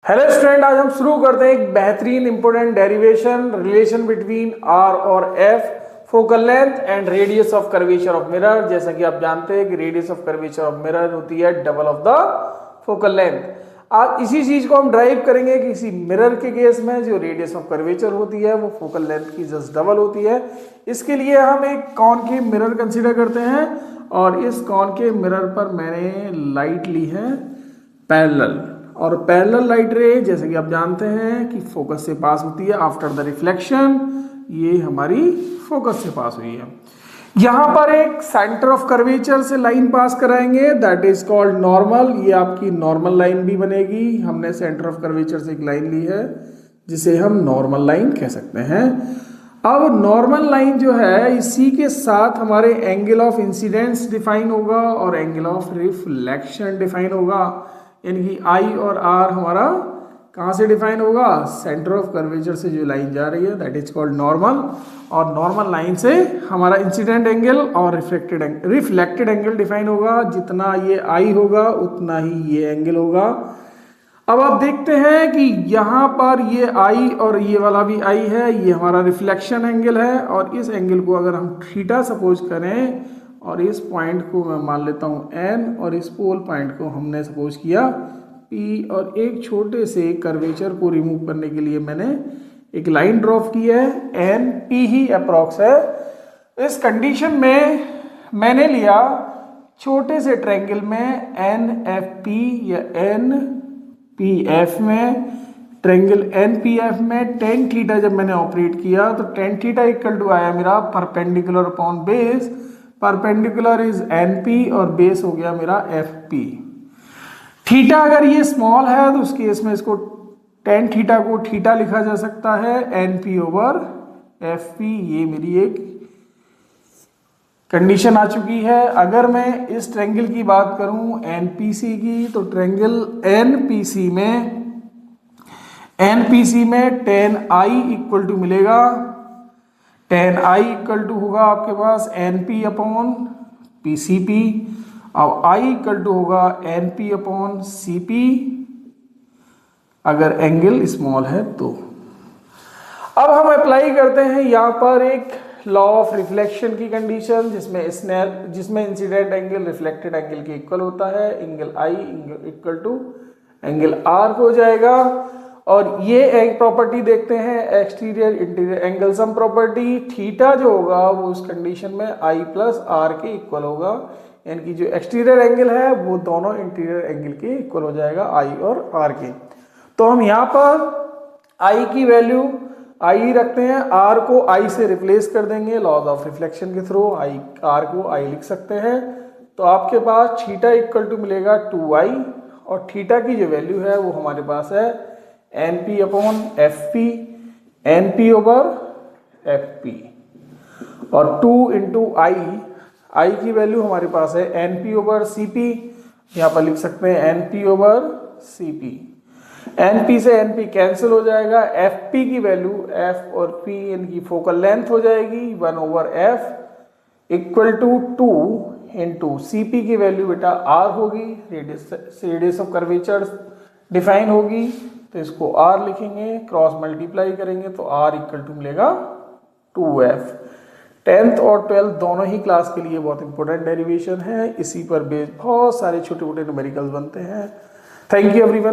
Hello student, आज हम शुरू करते हैं एक बेहतरीन important derivation relation between R और F, focal length and radius of curvature of mirror. जैसा कि आप जानते हैं कि radius of curvature of mirror होती है double of the focal length. आज इसी चीज को हम ड्राइव करेंगे कि किसी मिरर के केस में जो रेडियस ऑफ कर्वेचर होती है वो फोकल लेंथ की जस्ट डबल होती है। इसके लिए हम एक कॉनकेव मिरर कंसीडर करते हैं और इस कॉनकेव मिरर पर मैंने लाइट ली है पैरेलल, और पैरेलल लाइट रे जैसे कि आप जानते हैं कि फोकस से पास होती है आफ्टर द रिफ्लेक्शन। ये हमारी फोकस से पास हुई है। यहां पर एक सेंटर ऑफ कर्वेचर से लाइन पास कराएंगे, दैट इज कॉल्ड नॉर्मल। ये आपकी नॉर्मल लाइन भी बनेगी। हमने सेंटर ऑफ कर्वेचर से एक लाइन ली है जिसे हम नॉर्मल लाइन कह सकते हैं। अब नॉर्मल लाइन जो है इसी के साथ हमारे एंगल ऑफ इंसिडेंस डिफाइन होगा और एंगल ऑफ रिफ्लेक्शन डिफाइन होगा। यानी कि आई और आर हमारा कहाँ से डिफाइन होगा? सेंटर ऑफ कर्वेचर से जो लाइन जा रही है दैट इज कॉल्ड नॉर्मल, और नॉर्मल लाइन से हमारा इंसिडेंट एंगल और रिफ्लेक्टेड एंगल डिफाइन होगा। जितना ये आई होगा उतना ही ये एंगल होगा। अब आप देखते हैं कि यहाँ पर ये आई और ये वाला भी आई है, ये हमारा रिफ्लेक्शन एंगल है, और इस एंगल को अगर हम थीटा सपोज करें और इस पॉइंट को मैं मान लेता हूँ एन और इस पोल पॉइंट को हमने सपोज किया पी, और एक छोटे से कर्वेचर को रिमूव करने के लिए मैंने एक लाइन ड्रॉप की है, एन पी ही अप्रॉक्स है। इस कंडीशन में मैंने लिया छोटे से ट्रायंगल में एन एफ पी या एन पी एफ में, ट्रायंगल एन पी एफ में टेन थीटा जब मैंने ऑपरेट किया तो टेन थीटा इक्वल टू आया मेरा perpendicular upon base. Perpendicular is an P और बेस हो गया मेरा एफ पी। थीटा अगर ये स्मॉल है तो उस केस में इसको टेन थीटा को थीटा लिखा जा सकता है N P over F P. ये मेरी एक कंडीशन आ चुकी है। अगर मैं इस ट्रायंगल की बात करूं एन पी सी की, तो ट्रायंगल एन पी सी में टेन आई इक्वल टू मिलेगा, टेन आई इक्वल टू होगा आपके पास N P upon P C P. अब आई इक्वल टू होगा N P upon C P अगर एंगल स्मॉल है तो। अब हम अप्लाई करते हैं यहाँ पर एक लॉ ऑफ रिफ्लेक्शन की कंडीशन जिसमें इंसिडेंट एंगल रिफ्लेक्टेड एंगल के इक्वल होता है। Angle I equal to angle R हो जाएगा। और ये एक प्रॉपर्टी देखते हैं exterior interior angle sum property. Theta जो होगा वो उस कंडीशन में आई प्लस आर के इक्वल होगा, यानी कि जो एक्सटीरियर एंगल है वो दोनों इंटीरियर एंगल के इक्वल हो जाएगा आई और आर के। तो हम यहाँ पर आई की वैल्यू आई रखते हैं, आर को आई से रिप्लेस कर देंगे लॉज ऑफ रिफ्लेक्शन के थ्रू। आई आर को आई लिख सकते हैं, तो आपके पास थीटा इक्वल टू मिलेगा 2i, और थीटा की जो वैल्यू है वो हमारे पास है N P upon F P, N P over F P, और 2 इंटू आई की वैल्यू हमारे पास है N P over C P. यहाँ पर लिख सकते हैं N P over C P. N P से एन पी कैंसिल हो जाएगा। एफ पी की वैल्यू एफ और पी इनकी फोकल लेंथ हो जाएगी 1 over F equal to 2 into C P की वैल्यू बेटा आर होगी, रेडियस ऑफ कर्वेचर डिफाइन होगी, तो इसको आर लिखेंगे, क्रॉस मल्टीप्लाई करेंगे तो आर इक्वल टू मिलेगा 2f। 10th और 12th दोनों ही क्लास के लिए बहुत इंपॉर्टेंट डेरिवेशन है। इसी पर बेस्ड बहुत सारे छोटे मोटे न्यूमेरिकल्स बनते हैं। Thank you everyone.